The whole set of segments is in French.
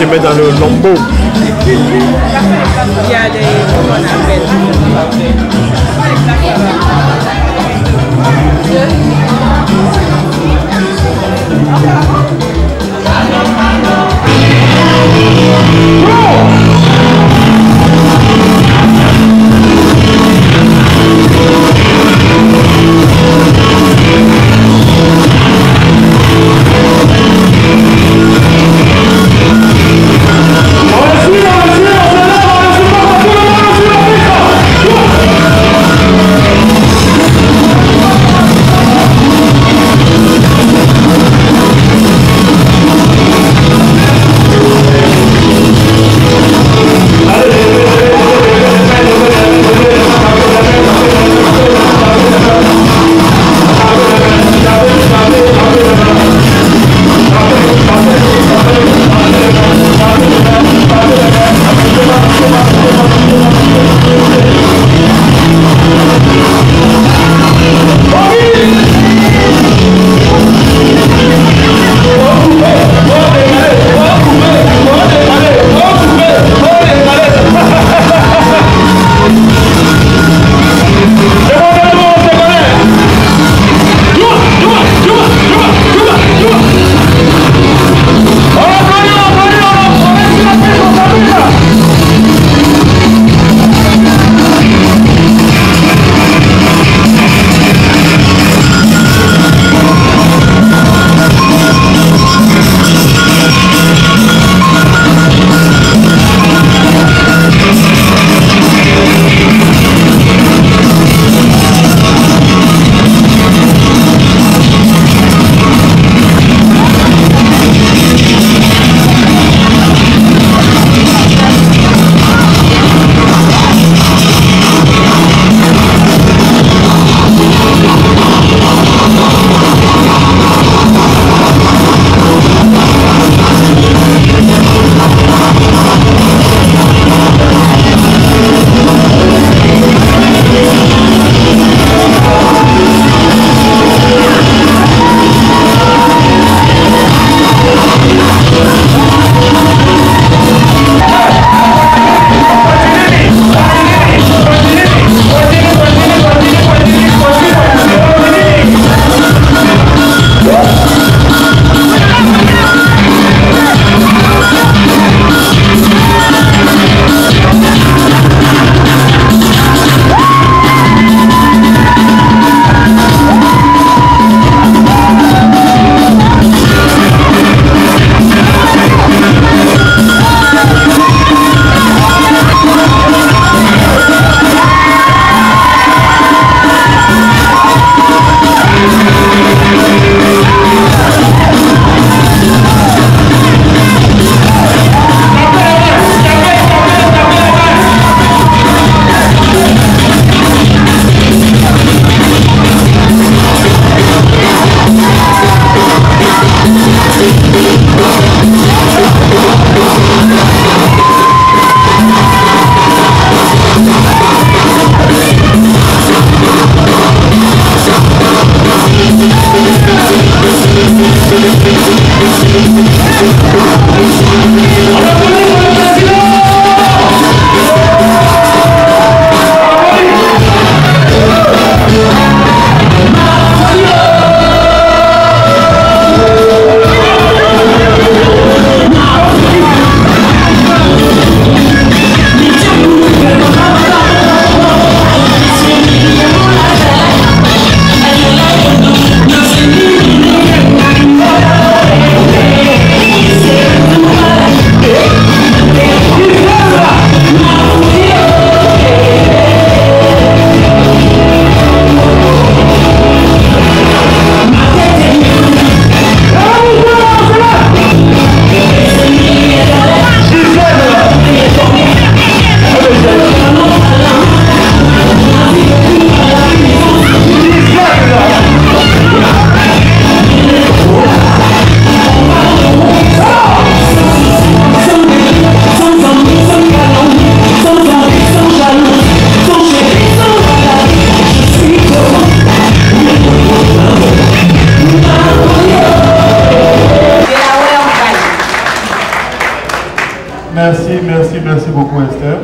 te mets dans le lambeau. Il y a des... Comment on appelle? beaucoup Esther.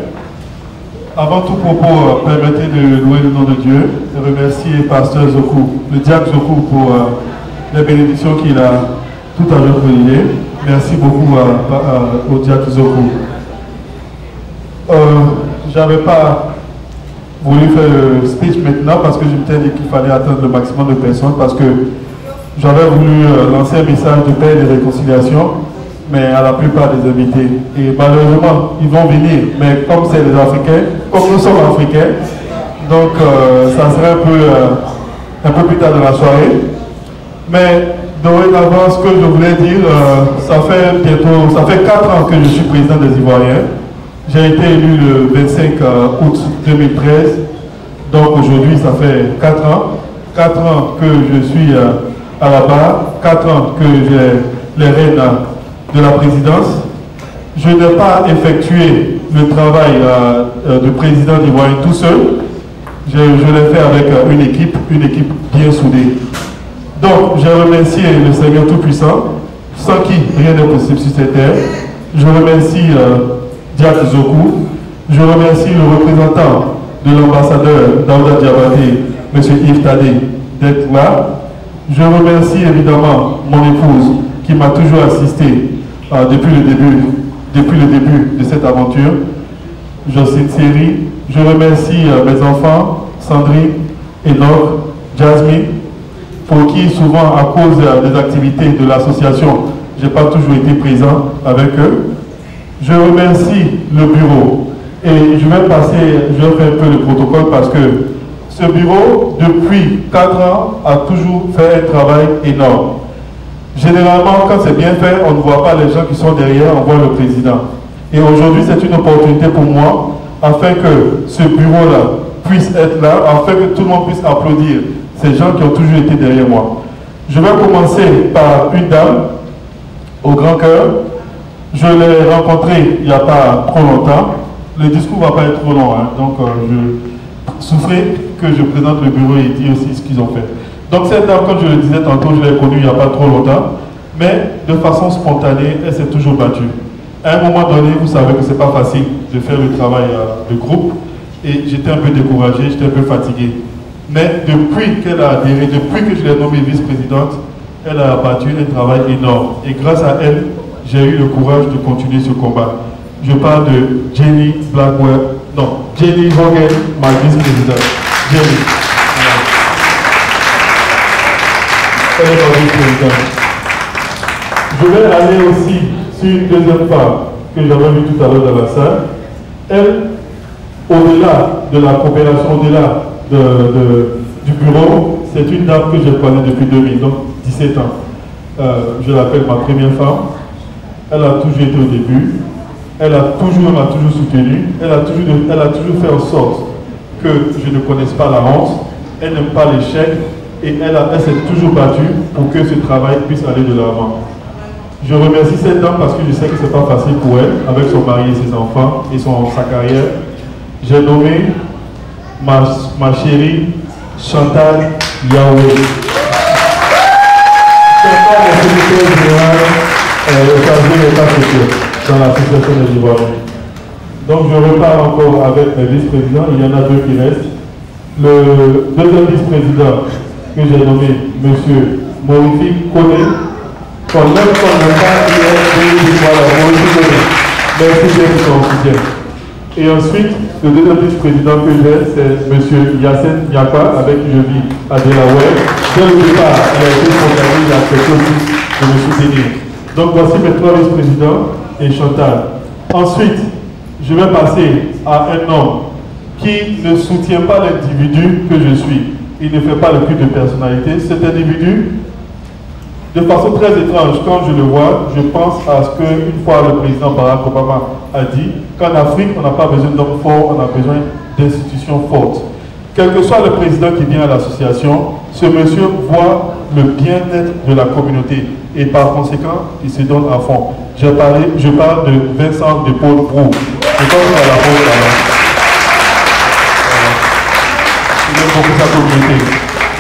Avant tout propos, permettez de louer le nom de Dieu, de remercier Pasteur Zoku, le diacre Zoku pour les bénédictions qu'il a tout à l'heure brillé. Merci beaucoup au diacre Zoku. J'avais pas voulu faire le speech maintenant parce que je m'étais dit qu'il fallait atteindre le maximum de personnes parce que j'avais voulu lancer un message de paix et de réconciliation, mais à la plupart des invités. Et malheureusement, ils vont venir, mais comme c'est les Africains, comme nous sommes Africains, donc ça serait un peu plus tard dans la soirée. Mais dorénavant, ce que je voulais dire, ça fait 4 ans que je suis président des Ivoiriens. J'ai été élu le 25 août 2013, donc aujourd'hui ça fait 4 ans. 4 ans que je suis à la barre, 4 ans que j'ai les rênes de la présidence. Je n'ai pas effectué le travail de président d'Ivoirien tout seul. Je l'ai fait avec une équipe bien soudée. Donc, j'ai remercié le Seigneur Tout-Puissant, sans qui rien n'est possible sur cette terre. Je remercie Diacre Zoku. Je remercie le représentant de l'ambassadeur Daouda Diabaté, M. Yves Tadé, d'être là. Je remercie évidemment mon épouse qui m'a toujours assisté depuis le début de cette aventure. Jocelyne Seri. Je remercie mes enfants, Sandrine, Enoch, Jasmine, pour qui souvent à cause des activités de l'association, je n'ai pas toujours été présent avec eux. Je remercie le bureau et je vais faire un peu le protocole parce que ce bureau, depuis 4 ans, a toujours fait un travail énorme. Généralement, quand c'est bien fait, on ne voit pas les gens qui sont derrière, on voit le président. Et aujourd'hui, c'est une opportunité pour moi, afin que ce bureau-là puisse être là, afin que tout le monde puisse applaudir ces gens qui ont toujours été derrière moi. Je vais commencer par une dame, au grand cœur. Je l'ai rencontrée il n'y a pas trop longtemps. Le discours ne va pas être trop long, hein, donc je souffrais que je présente le bureau et dire aussi ce qu'ils ont fait. Donc cette dame, comme je le disais tantôt, je l'ai connue il n'y a pas trop longtemps, mais de façon spontanée, elle s'est toujours battue. À un moment donné, vous savez que ce n'est pas facile de faire le travail de groupe, et j'étais un peu découragé, j'étais un peu fatigué. Mais depuis qu'elle a adhéré, depuis que je l'ai nommée vice-présidente, elle a battu un travail énorme. Et grâce à elle, j'ai eu le courage de continuer ce combat. Je parle de Jenny Blackwell, non, Jenny Hogan, ma vice-présidente. Jenny. Elle est ma vice-présidente. Je vais aller aussi sur une deuxième femme que j'avais vue tout à l'heure dans la salle. Elle, au-delà de la coopération, au-delà du bureau, c'est une dame que je connais depuis 2000, donc 17 ans. Je l'appelle ma première femme. Elle a toujours été au début. Elle m'a toujours soutenu. Elle a toujours fait en sorte que je ne connaisse pas la honte. Elle n'aime pas l'échec. Et elle s'est toujours battue pour que ce travail puisse aller de l'avant. Je remercie cette dame parce que je sais que ce n'est pas facile pour elle, avec son mari et ses enfants et sa carrière. J'ai nommé ma chérie Chantal Yahweh. Chantal est secrétaire générale dans l'association des Ivoiriens. Donc je repars encore avec mes vice-présidents, il y en a 2 qui restent. Le deuxième vice-président que j'ai nommé, M. Morifi Kone, qu'on même qu'on n'a pas merci bien pour son soutien. Et ensuite, le deuxième vice-président que j'ai, c'est M. Yassine Nyapa, avec qui je vis à Delaware. Dès le départ, il a été spontané, il a accepté aussi de me soutenir. Donc voici mes 3 vice-présidents et Chantal. Ensuite, je vais passer à un homme qui ne soutient pas l'individu que je suis. Il ne fait pas le culte de personnalité. Cet individu, de façon très étrange, quand je le vois, je pense à ce qu'une fois le président Barack Obama a dit qu'en Afrique, on n'a pas besoin d'hommes forts, on a besoin d'institutions fortes. Quel que soit le président qui vient à l'association, ce monsieur voit le bien-être de la communauté et par conséquent, il se donne à fond. Je parle de Vincent de Paul Brou. Je pense à la pause là. Il aime beaucoup sa communauté.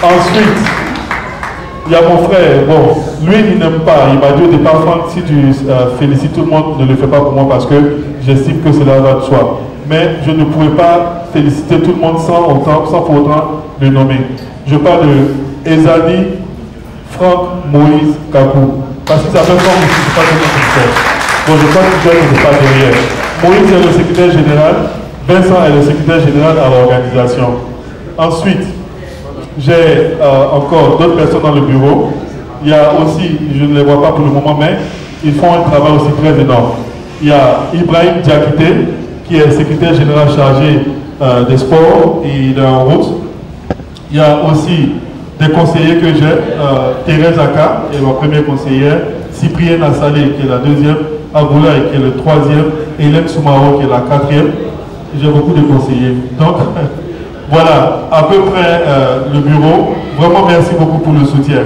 Ensuite, il y a mon frère. Bon, lui, il n'aime pas. Il m'a dit au départ, Franck, si tu félicites tout le monde, ne le fais pas pour moi parce que j'estime que cela va de soi. Mais je ne pourrais pas féliciter tout le monde sans pour autant le nommer. Je parle de Ezani Franck Moïse Kakou. Parce que ça fait fort aussi, c'est pas tellement sincère. Bon, je crois que je ne pas derrière. Moïse est le secrétaire général, Vincent est le secrétaire général à l'organisation. Ensuite, j'ai encore d'autres personnes dans le bureau. Il y a aussi, je ne les vois pas pour le moment, mais ils font un travail aussi très énorme. Il y a Ibrahim Diakité, qui est secrétaire général chargé des sports, et il est en route. Il y a aussi des conseillers que j'ai, Thérèse Aka, qui est ma première conseillère, Cyprien Assalé, qui est la deuxième, Aboulaye, qui est le troisième, Hélène Soumaro, qui est la quatrième. J'ai beaucoup de conseillers. Donc, voilà, à peu près le bureau. Vraiment, merci beaucoup pour le soutien.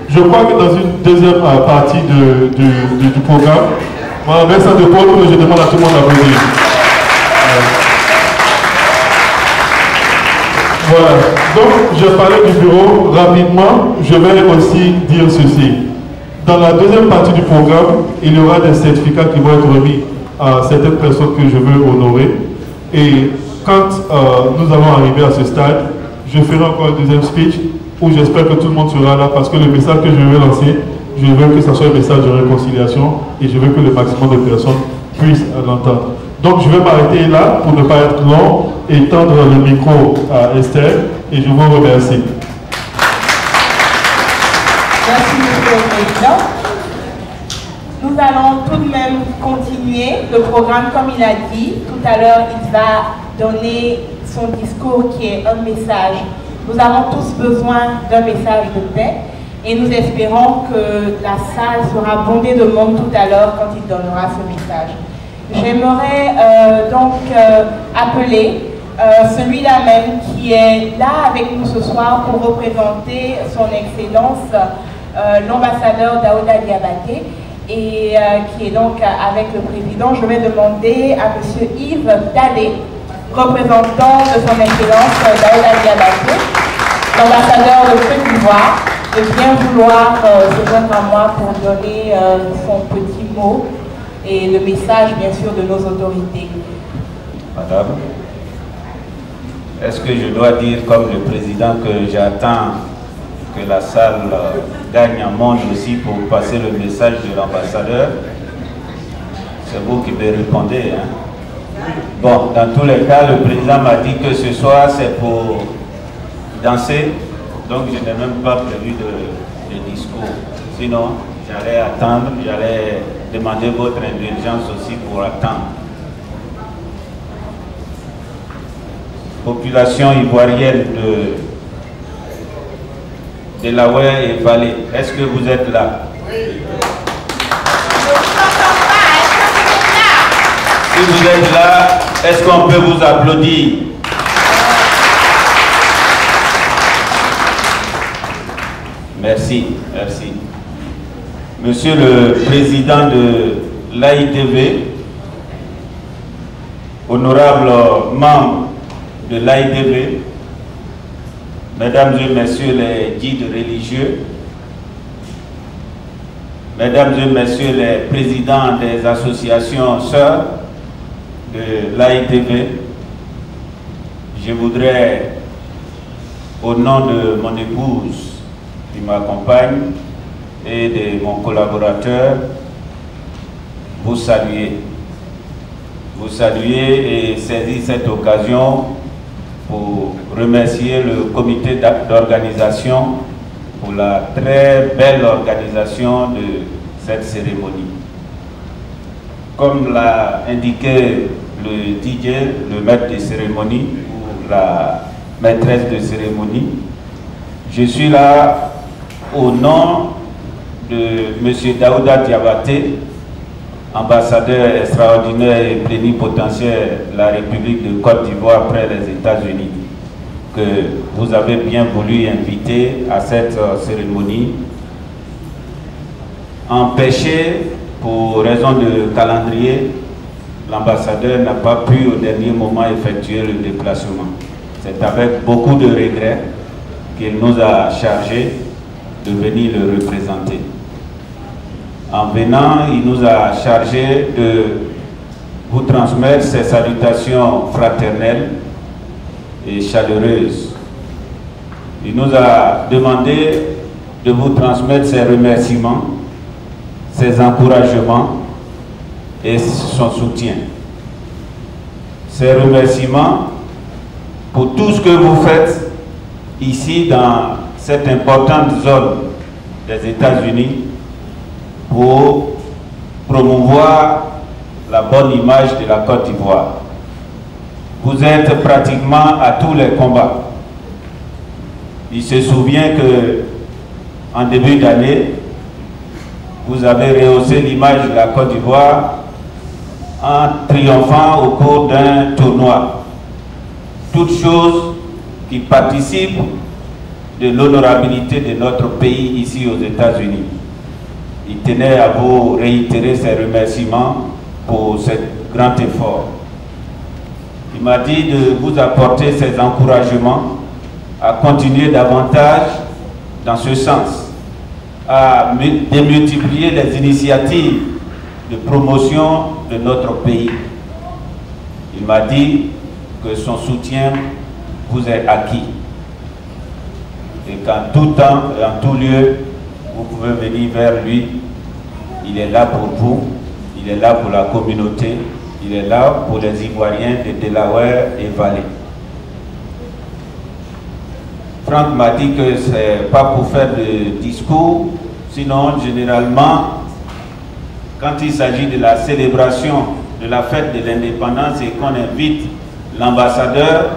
Je crois que dans une deuxième partie du programme, voilà, Vincent de Paul, je demande à tout le monde d'applaudir. Voilà, donc je parlais du bureau rapidement, je vais aussi dire ceci. Dans la deuxième partie du programme, il y aura des certificats qui vont être remis à certaines personnes que je veux honorer. Et quand nous allons arriver à ce stade, je ferai encore un deuxième speech où j'espère que tout le monde sera là parce que le message que je vais lancer, je veux que ce soit un message de réconciliation et je veux que le maximum de personnes puissent l'entendre. Donc je vais m'arrêter là pour ne pas être long et tendre le micro à Esther et je vous remercie. Merci Monsieur le Président. Nous allons tout de même continuer le programme comme il a dit. Tout à l'heure, il va donner son discours qui est un message. Nous avons tous besoin d'un message de paix et nous espérons que la salle sera bondée de monde tout à l'heure quand il donnera ce message. J'aimerais donc appeler celui-là même qui est là avec nous ce soir pour représenter son Excellence, l'ambassadeur Daouda Diabaté, et qui est donc avec le président. Je vais demander à M. Yves Dalé, représentant de son Excellence Daouda Diabaté, l'ambassadeur de Côte d'Ivoire, de bien vouloir se joindre à moi pour donner son petit mot et le message bien sûr de nos autorités. Madame, est-ce que je dois dire comme le président que j'attends que la salle gagne en monde aussi pour passer le message de l'ambassadeur? C'est vous qui me répondez. Hein? Bon, dans tous les cas, le président m'a dit que ce soir c'est pour danser, donc je n'ai même pas prévu de discours. Sinon, j'allais attendre, j'allais demander votre indulgence aussi pour attendre. Population ivoirienne de Laoué et Vallée, est-ce que vous êtes là? Oui. Si vous êtes là, est-ce qu'on peut vous applaudir? Merci, merci. Monsieur le Président de l'AIDV, honorables membres de l'AIDV, Mesdames et Messieurs les guides religieux, Mesdames et Messieurs les présidents des associations sœurs de l'AIDV, je voudrais, au nom de mon épouse qui m'accompagne et de mon collaborateur, vous saluer. Vous saluer et saisir cette occasion pour remercier le comité d'organisation pour la très belle organisation de cette cérémonie. Comme l'a indiqué le DJ, le maître de cérémonie ou la maîtresse de cérémonie, je suis là au nom de M. Daouda Diabaté, ambassadeur extraordinaire et plénipotentiaire de la République de Côte d'Ivoire près des États-Unis, que vous avez bien voulu inviter à cette cérémonie. Empêché pour raison de calendrier, l'ambassadeur n'a pas pu au dernier moment effectuer le déplacement. C'est avec beaucoup de regrets qu'il nous a chargé de venir le représenter. En venant, il nous a chargé de vous transmettre ses salutations fraternelles et chaleureuses. Il nous a demandé de vous transmettre ses remerciements, ses encouragements et son soutien. Ses remerciements pour tout ce que vous faites ici dans cette importante zone des États-Unis pour promouvoir la bonne image de la Côte d'Ivoire. Vous êtes pratiquement à tous les combats. Il se souvient que en début d'année, vous avez rehaussé l'image de la Côte d'Ivoire en triomphant au cours d'un tournoi. Toutes choses qui participent de l'honorabilité de notre pays ici aux États-Unis. Il tenait à vous réitérer ses remerciements pour ce grand effort. Il m'a dit de vous apporter ses encouragements à continuer davantage dans ce sens, à démultiplier les initiatives de promotion de notre pays. Il m'a dit que son soutien vous est acquis et qu'en tout temps et en tout lieu, vous pouvez venir vers lui. Il est là pour vous, il est là pour la communauté, il est là pour les Ivoiriens de Delaware et Valley. Franck m'a dit que ce n'est pas pour faire de discours, sinon généralement, quand il s'agit de la célébration de la fête de l'indépendance et qu'on invite l'ambassadeur,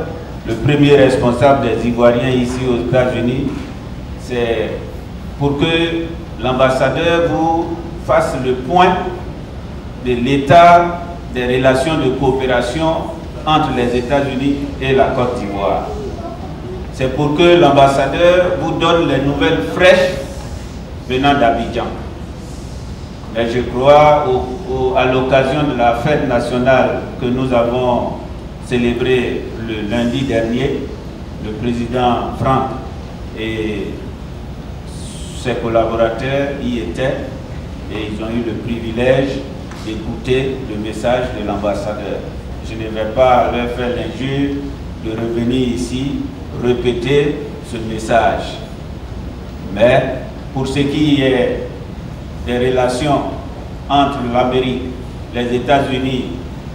le premier responsable des Ivoiriens ici aux États-Unis, c'est pour que l'ambassadeur vous fasse le point de l'état des relations de coopération entre les États-Unis et la Côte d'Ivoire. C'est pour que l'ambassadeur vous donne les nouvelles fraîches venant d'Abidjan. Mais je crois, à l'occasion de la fête nationale que nous avons célébrée le lundi dernier, le président Franck et ses collaborateurs y étaient et ils ont eu le privilège d'écouter le message de l'ambassadeur. Je ne vais pas leur faire l'injure de revenir ici, répéter ce message. Mais pour ce qui est des relations entre l'Amérique, les États-Unis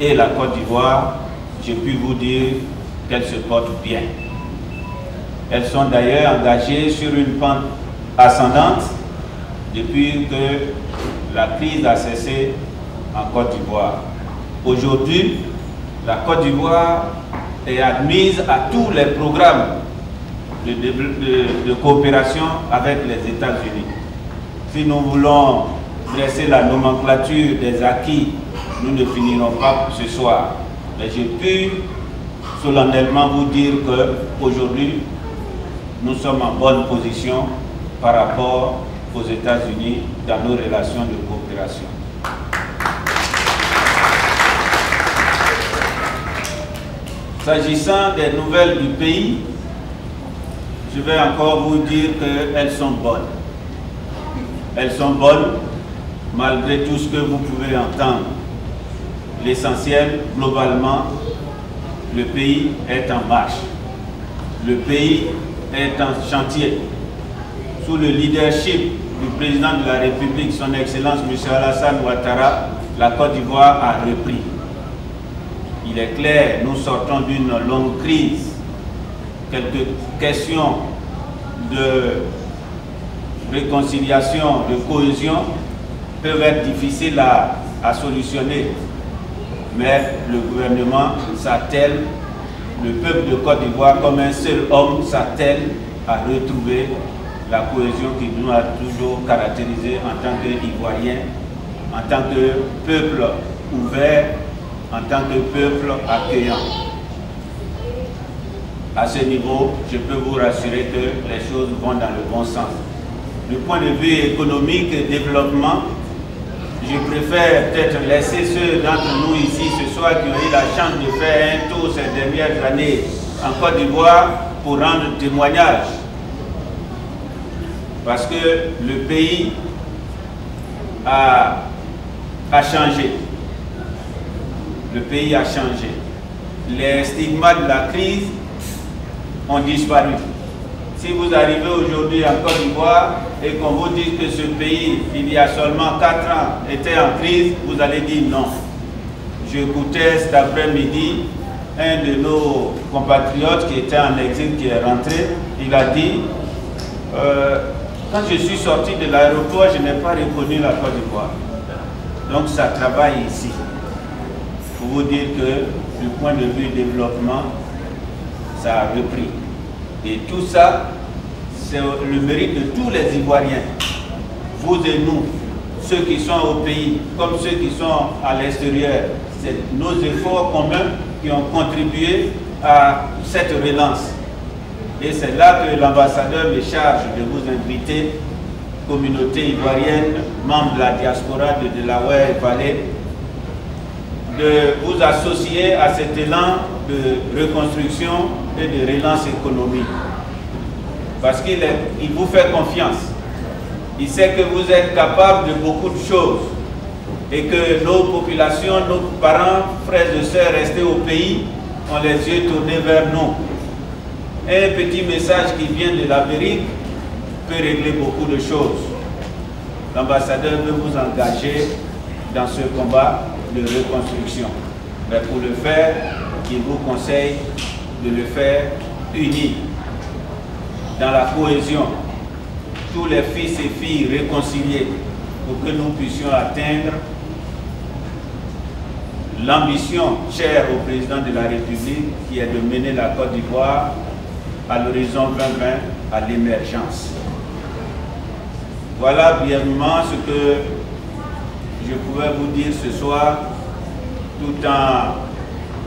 et la Côte d'Ivoire, je puis vous dire qu'elles se portent bien. Elles sont d'ailleurs engagées sur une pente ascendante depuis que la crise a cessé en Côte d'Ivoire. Aujourd'hui, la Côte d'Ivoire est admise à tous les programmes de coopération avec les États-Unis. Si nous voulons dresser la nomenclature des acquis, nous ne finirons pas ce soir. Mais je peux solennellement vous dire qu'aujourd'hui, nous sommes en bonne position par rapport aux États-Unis dans nos relations de coopération. S'agissant des nouvelles du pays, je vais encore vous dire qu'elles sont bonnes. Elles sont bonnes malgré tout ce que vous pouvez entendre. L'essentiel, globalement, le pays est en marche. Le pays est en chantier. Sous le leadership du président de la République, son Excellence M. Alassane Ouattara, la Côte d'Ivoire a repris. Il est clair, nous sortons d'une longue crise. Quelques questions de réconciliation, de cohésion peuvent être difficiles à solutionner. Mais le gouvernement s'attelle, le peuple de Côte d'Ivoire comme un seul homme s'attelle à retrouver la cohésion qui nous a toujours caractérisé en tant qu'Ivoiriens, en tant que peuple ouvert, en tant que peuple accueillant. À ce niveau, je peux vous rassurer que les choses vont dans le bon sens. Du point de vue économique et développement, je préfère peut-être laisser ceux d'entre nous ici ce soir qui ont eu la chance de faire un tour ces dernières années en Côte d'Ivoire pour rendre témoignage. Parce que le pays a changé. Le pays a changé. Les stigmates de la crise ont disparu. Si vous arrivez aujourd'hui en Côte d'Ivoire et qu'on vous dise que ce pays, il y a seulement 4 ans, était en crise, vous allez dire non. J'écoutais cet après-midi un de nos compatriotes qui était en exil, qui est rentré, il a dit quand je suis sorti de l'aéroport, je n'ai pas reconnu la Côte d'Ivoire. Donc ça travaille ici. Pour vous dire que du point de vue développement, ça a repris. Et tout ça, c'est le mérite de tous les Ivoiriens. Vous et nous, ceux qui sont au pays, comme ceux qui sont à l'extérieur. C'est nos efforts communs qui ont contribué à cette relance. Et c'est là que l'ambassadeur me charge de vous inviter, communauté ivoirienne, membre de la diaspora de Delaware Valley, de vous associer à cet élan de reconstruction et de relance économique. Parce qu'il vous fait confiance. Il sait que vous êtes capable de beaucoup de choses et que nos populations, nos parents, frères et sœurs restés au pays ont les yeux tournés vers nous. Un petit message qui vient de l'Amérique peut régler beaucoup de choses. L'ambassadeur veut vous engager dans ce combat de reconstruction. Mais pour le faire, il vous conseille de le faire uni, dans la cohésion, tous les fils et filles réconciliés, pour que nous puissions atteindre l'ambition chère au président de la République, qui est de mener la Côte d'Ivoire à l'horizon 2020, à l'émergence. Voilà brièvement ce que je pouvais vous dire ce soir, tout en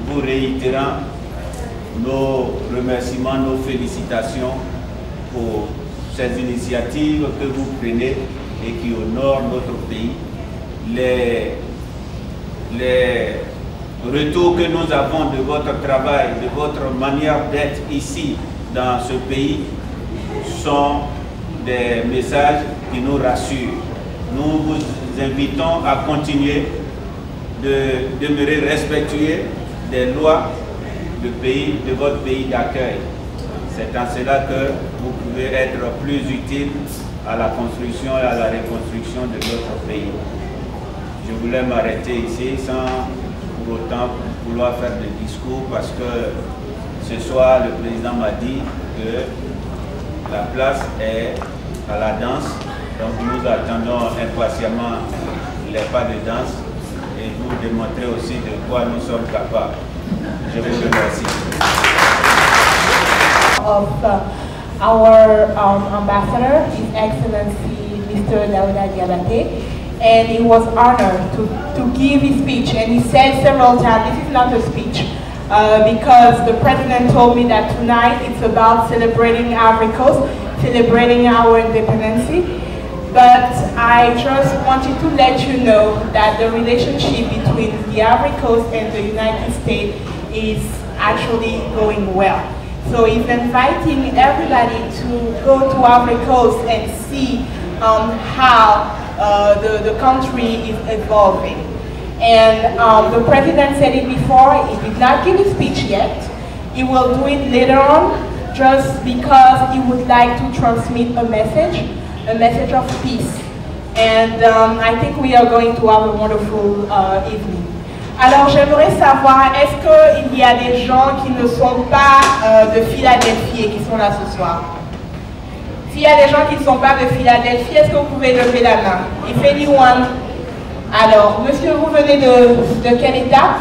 vous réitérant nos remerciements, nos félicitations pour ces initiatives que vous prenez et qui honorent notre pays. Les retours que nous avons de votre travail, de votre manière d'être ici dans ce pays sont des messages qui nous rassurent. Nous vous invitons à continuer de demeurer respectueux des lois de votre pays d'accueil. C'est en cela que vous pouvez être plus utile à la construction et à la reconstruction de notre pays. Je voulais m'arrêter ici sans pour autant vouloir faire de discours parce que ce soir le président m'a dit que la place est à la danse. Donc nous attendons impatiemment les pas de danse et vous démontrer aussi de quoi nous sommes capables. Je vous remercie. Of our ambassador, His Excellency Mr. Daouda Diabaté, and he was honored to give his speech. And he said several times, this is not a speech, because the president told me that tonight it's about celebrating Ivory Coast, celebrating our independence. But I just wanted to let you know that the relationship between the Ivory Coast and the United States is actually going well. So he's inviting everybody to go to Ivory Coast and see how the country is evolving. And the president said it before, he did not give a speech yet. He will do it later on just because he would like to transmit a message of peace. And I think we are going to have a wonderful evening. Alors j'aimerais savoir, est-ce qu'il y a des gens qui ne sont pas de Philadelphie et qui sont là ce soir? S'il y a des gens qui ne sont pas de Philadelphie, est-ce que vous pouvez lever la main? If anyone. Alors, monsieur, vous venez de quel État?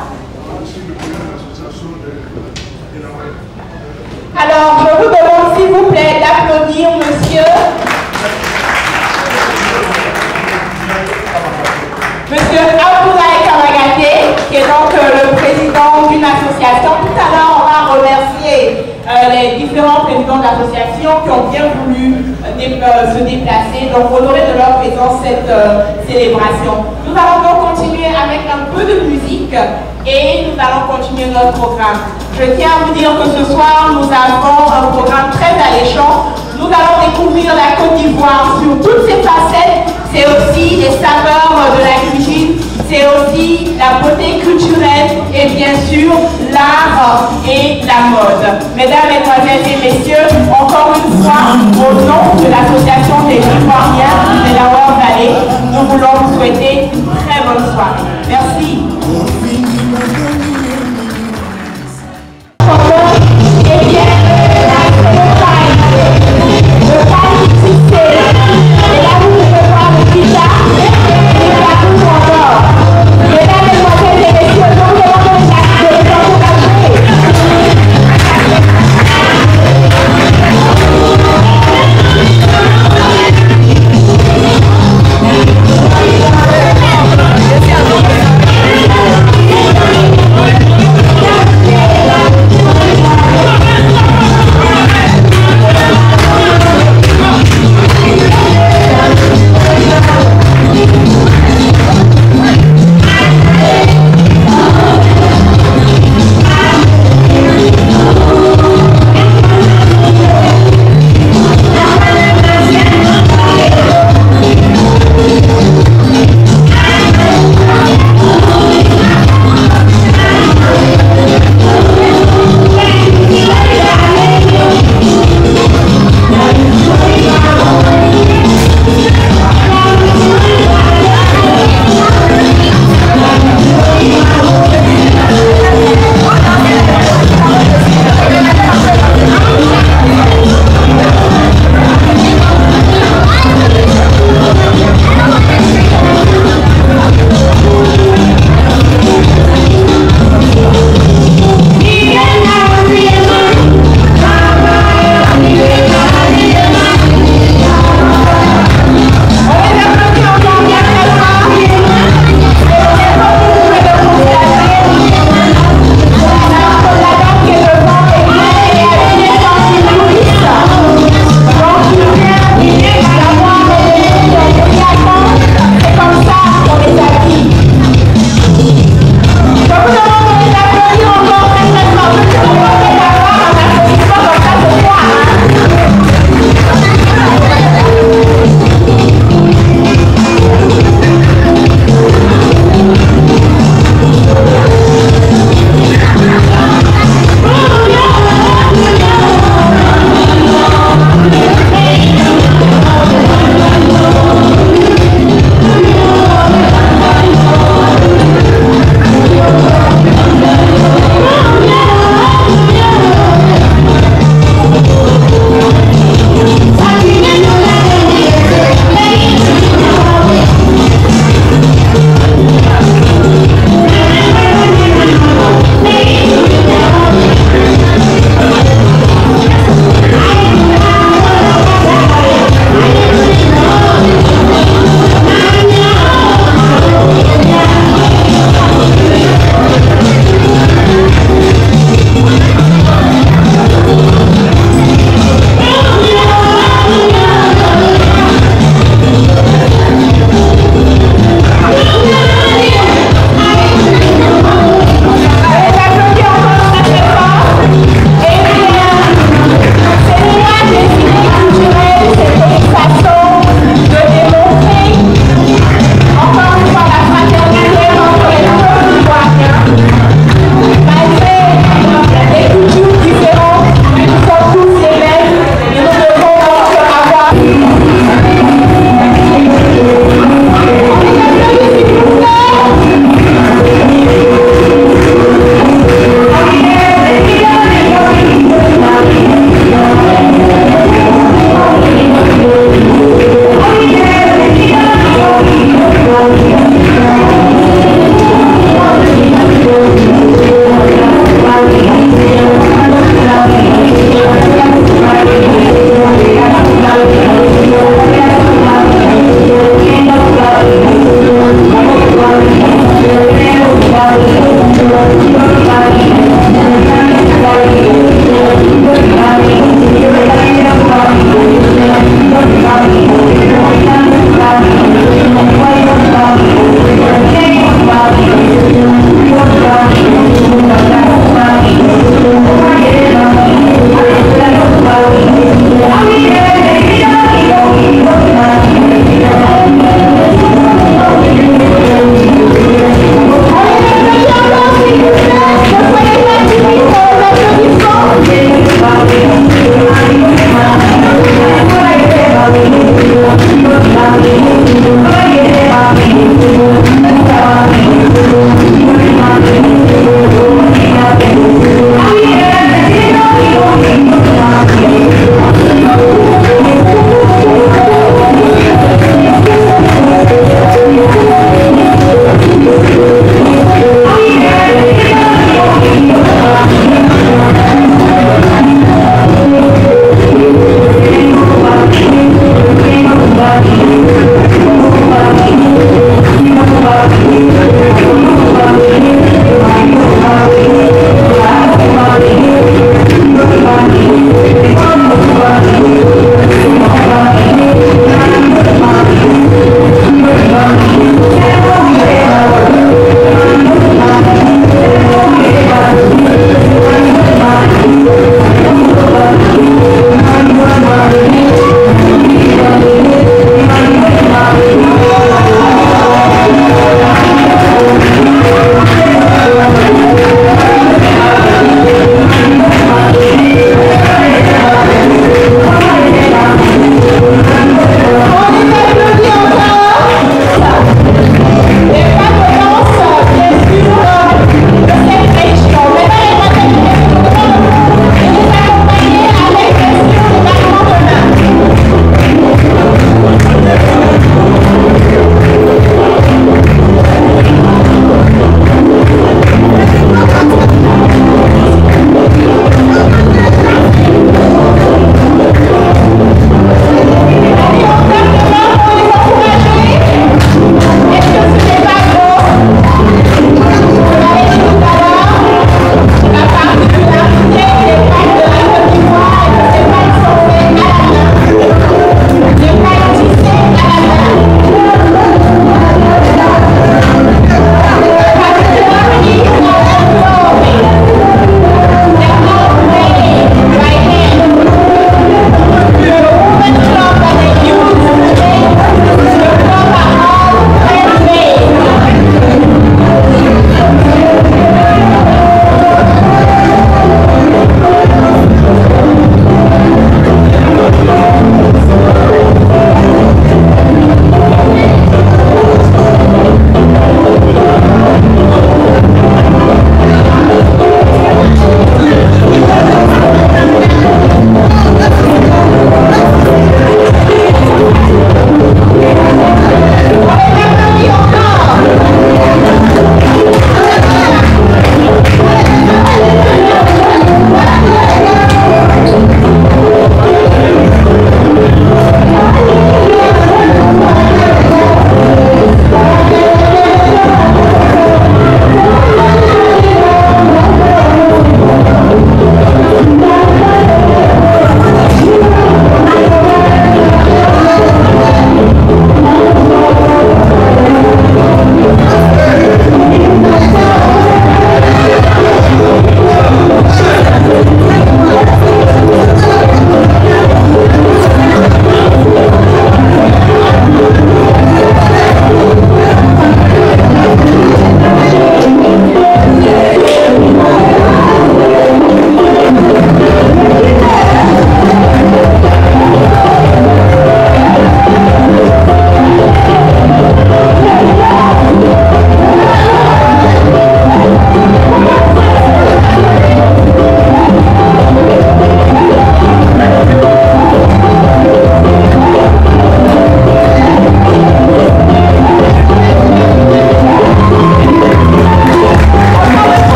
Alors, je vous demande s'il vous plaît d'applaudir monsieur Abdoulaye Kamagaté, qui est donc le président d'une association. Tout à l'heure, on va remercier les différents présidents d'associations qui ont bien voulu se déplacer, donc honorer de leur présence cette célébration. Nous allons donc continuer avec un peu de musique et nous allons continuer notre programme. Je tiens à vous dire que ce soir, nous avons un programme très alléchant. Nous allons découvrir la Côte d'Ivoire sur toutes ses facettes. C'est aussi les saveurs de la cuisine, c'est aussi la beauté culturelle et bien sûr l'art et la mode. Mesdames, Mesdemoiselles et Messieurs, encore une fois, au nom de l'association des Ivoiriens de la Loire Vallée, nous voulons vous souhaiter une très bonne soirée. Merci. Eh bien, le pain fixé, et là vous pouvez voir le pizza, et la boue encore. Mesdames, Mesdemoiselles et Messieurs, nous vous demandons de les encourager.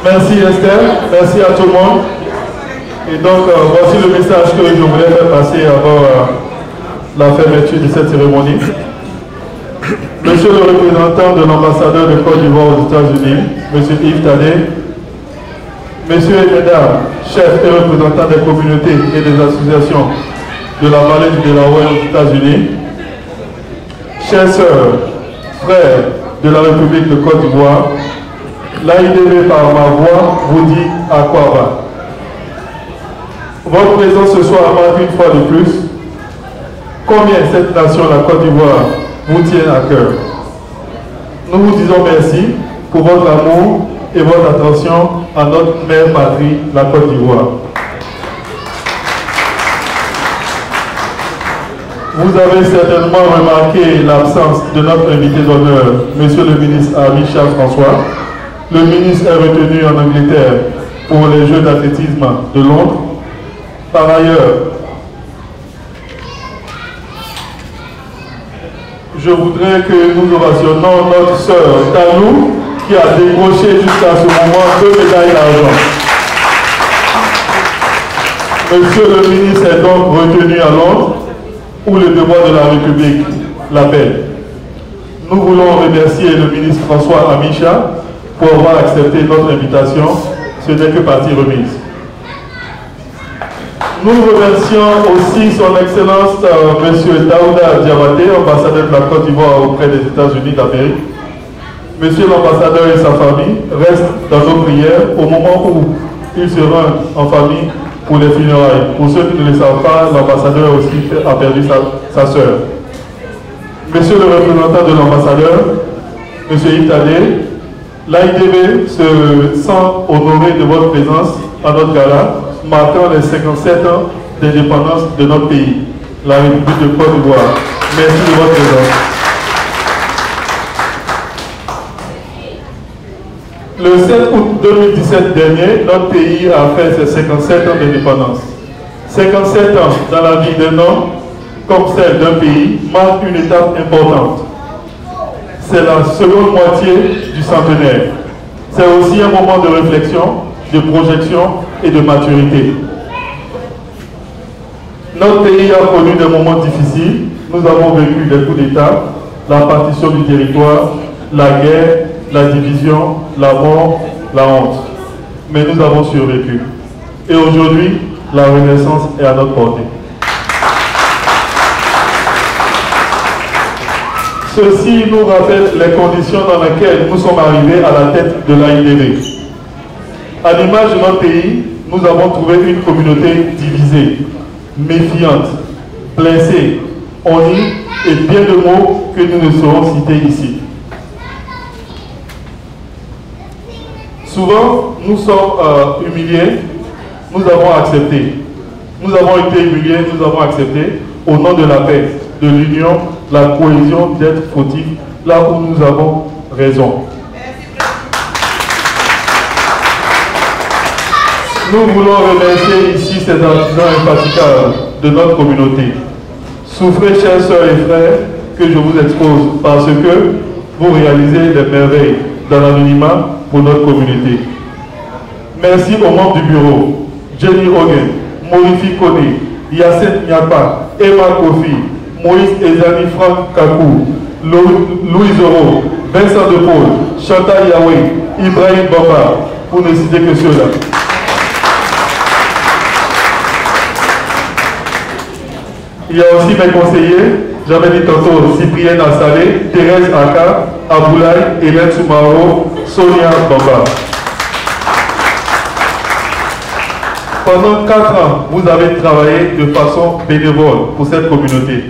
Merci Esther, merci à tout le monde. Et donc, voici le message que je voulais faire passer avant la fermeture de cette cérémonie. Monsieur le représentant de l'ambassadeur de Côte d'Ivoire aux États-Unis, Monsieur Yves Tadé, Messieurs et Mesdames, chefs et représentants des communautés et des associations de la vallée du Delaware aux États-Unis, chers sœurs, frères de la République de Côte d'Ivoire, l'AIDV par ma voix vous dit à quoi va. Votre présence ce soir marque une fois de plus combien cette nation, la Côte d'Ivoire, vous tient à cœur. Nous vous disons merci pour votre amour et votre attention à notre mère patrie, la Côte d'Ivoire. Vous avez certainement remarqué l'absence de notre invité d'honneur, Monsieur le ministre Ami Charles François. Le ministre est retenu en Angleterre pour les Jeux d'athlétisme de Londres. Par ailleurs, je voudrais que nous ovationnons notre sœur Talou qui a décroché jusqu'à ce moment 2 médailles d'argent. Monsieur le ministre est donc retenu à Londres où le devoir de la République l'appelle. Nous voulons remercier le ministre François Amicha pour avoir accepté notre invitation. Ce n'est que partie remise. Nous remercions aussi son Excellence M. Daouda Diabaté, ambassadeur de la Côte d'Ivoire auprès des États-Unis d'Amérique. Monsieur l'ambassadeur et sa famille restent dans nos prières au moment où il se rend en famille pour les funérailles. Pour ceux qui ne le savent pas, l'ambassadeur aussi a perdu sa sœur. Monsieur le représentant de l'ambassadeur, M. Yves Tadé, l'AIDV se sent honoré de votre présence à notre gala, marquant les 57 ans d'indépendance de notre pays, la République de Côte d'Ivoire. Merci de votre présence. Le 7 août 2017 dernier, notre pays a fait ses 57 ans d'indépendance. 57 ans dans la vie d'un homme, comme celle d'un pays, marque une étape importante. C'est la seconde moitié du centenaire. C'est aussi un moment de réflexion, de projection et de maturité. Notre pays a connu des moments difficiles. Nous avons vécu des coups d'État, la partition du territoire, la guerre, la division, la mort, la honte. Mais nous avons survécu. Et aujourd'hui, la renaissance est à notre portée. Ceci nous rappelle les conditions dans lesquelles nous sommes arrivés à la tête de l'AIDV. À l'image de notre pays, nous avons trouvé une communauté divisée, méfiante, blessée, honnie et bien de mots que nous ne saurons citer ici. Souvent, nous sommes humiliés, nous avons accepté. Nous avons été humiliés, nous avons accepté au nom de la paix, de l'union, la cohésion d'être fautifs, là où nous avons raison. Nous voulons remercier ici ces artisans infatigables de notre communauté. Souffrez, chers sœurs et frères, que je vous expose parce que vous réalisez des merveilles dans l'anonymat pour notre communauté. Merci aux membres du bureau, Jenny Hogan, Morifi Kone, Yacine Nyapa, Emma Kofi, Moïse Ezani Franck Kakou, Louis Oro, Vincent De Paul, Chantal Yahweh, Ibrahim Bamba, pour ne citer que ceux-là. Il y a aussi mes conseillers, j'avais dit tantôt Cyprien Assalé, Thérèse Aka, Aboulaye, Hélène Soumaro, Sonia Bamba. Pendant 4 ans, vous avez travaillé de façon bénévole pour cette communauté.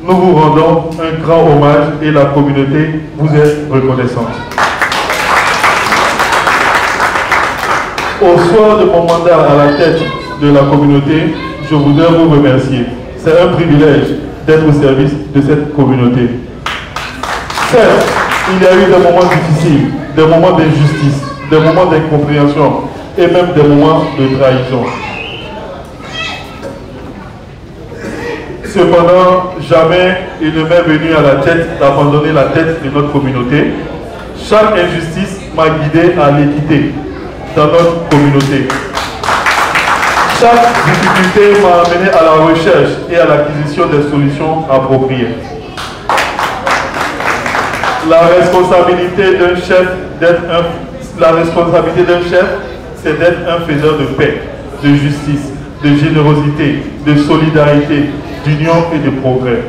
Nous vous rendons un grand hommage et la communauté vous est reconnaissante. Au soir de mon mandat à la tête de la communauté, je voudrais vous remercier. C'est un privilège d'être au service de cette communauté. Certes, il y a eu des moments difficiles, des moments d'injustice, des moments d'incompréhension et même des moments de trahison. Cependant, jamais il ne m'est venu à la tête d'abandonner la tête de notre communauté. Chaque injustice m'a guidé à l'équité dans notre communauté. Chaque difficulté m'a amené à la recherche et à l'acquisition des solutions appropriées. La responsabilité d'un chef, c'est d'être un faiseur de paix, de justice, de générosité, de solidarité, d'union et de progrès.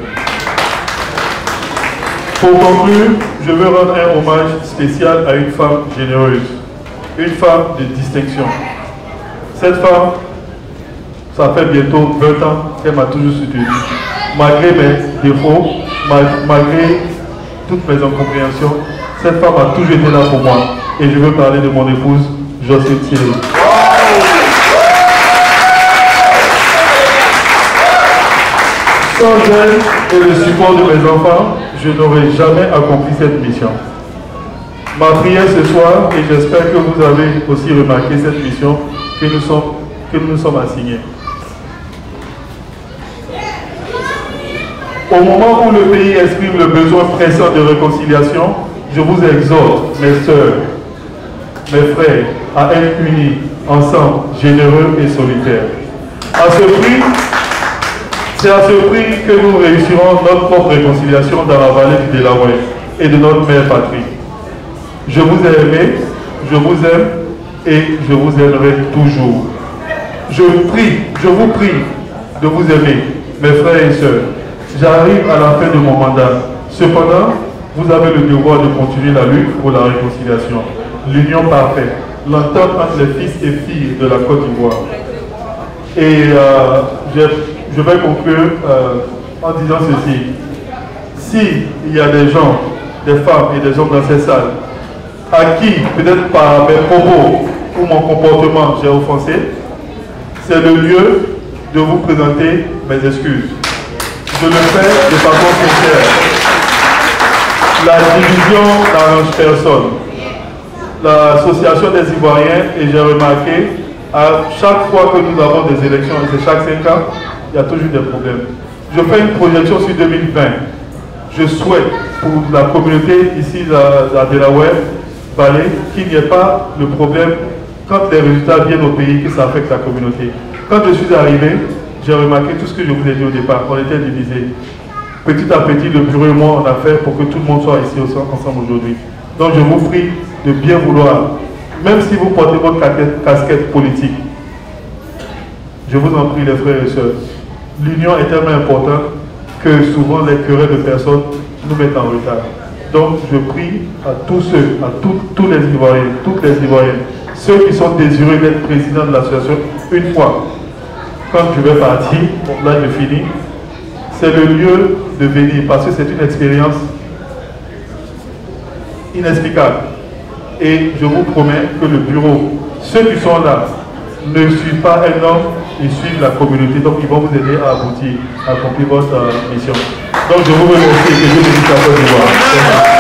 Pour conclure, je veux rendre un hommage spécial à une femme généreuse, une femme de distinction. Cette femme, ça fait bientôt 20 ans qu'elle m'a toujours soutenu. Malgré mes défauts, malgré toutes mes incompréhensions, cette femme a toujours été là pour moi. Et je veux parler de mon épouse, Jocelyne Thierry. Sans elle et le support de mes enfants, je n'aurais jamais accompli cette mission. Ma prière ce soir, et j'espère que vous avez aussi remarqué cette mission que nous sommes assignés. Au moment où le pays exprime le besoin pressant de réconciliation, je vous exhorte, mes sœurs, mes frères, à être unis, ensemble, généreux et solitaires. C'est à ce prix que nous réussirons notre propre réconciliation dans la vallée du Delaware et de notre mère patrie. Je vous ai aimé, je vous aime et je vous aimerai toujours. Je vous prie de vous aimer, mes frères et sœurs. J'arrive à la fin de mon mandat. Cependant, vous avez le devoir de continuer la lutte pour la réconciliation, l'union parfaite, l'entente entre les fils et filles de la Côte d'Ivoire. Et je vais conclure en disant ceci. S'il y a des gens, des femmes et des hommes dans ces salles, à qui, peut-être par mes propos ou mon comportement, j'ai offensé, c'est le lieu de vous présenter mes excuses. Je le fais de façon sincère. La division n'arrange personne. L'association des Ivoiriens, et j'ai remarqué, à chaque fois que nous avons des élections, et c'est chaque 5 ans, il y a toujours des problèmes. Je fais une projection sur 2020. Je souhaite pour la communauté ici à Delaware Valley qu'il n'y ait pas le problème quand les résultats viennent au pays que ça affecte la communauté. Quand je suis arrivé, j'ai remarqué tout ce que je vous ai dit au départ. On était divisés. Petit à petit, le bureau et moi, on a fait pour que tout le monde soit ici ensemble aujourd'hui. Donc je vous prie de bien vouloir, même si vous portez votre casquette politique, je vous en prie les frères et sœurs, l'union est tellement importante que souvent les querelles de personnes nous mettent en retard. Donc je prie à tous ceux, à tous les Ivoiriens, toutes les Ivoiriennes, ceux qui sont désireux d'être président de l'association, une fois, quand je vais partir, là je finis, c'est le lieu de venir parce que c'est une expérience inexplicable. Et je vous promets que le bureau, ceux qui sont là, ne suivent pas un homme, ils suivent la communauté. Donc ils vont vous aider à aboutir, à accomplir votre mission. Donc je vous remercie et que Dieu bénisse la Côte d'Ivoire.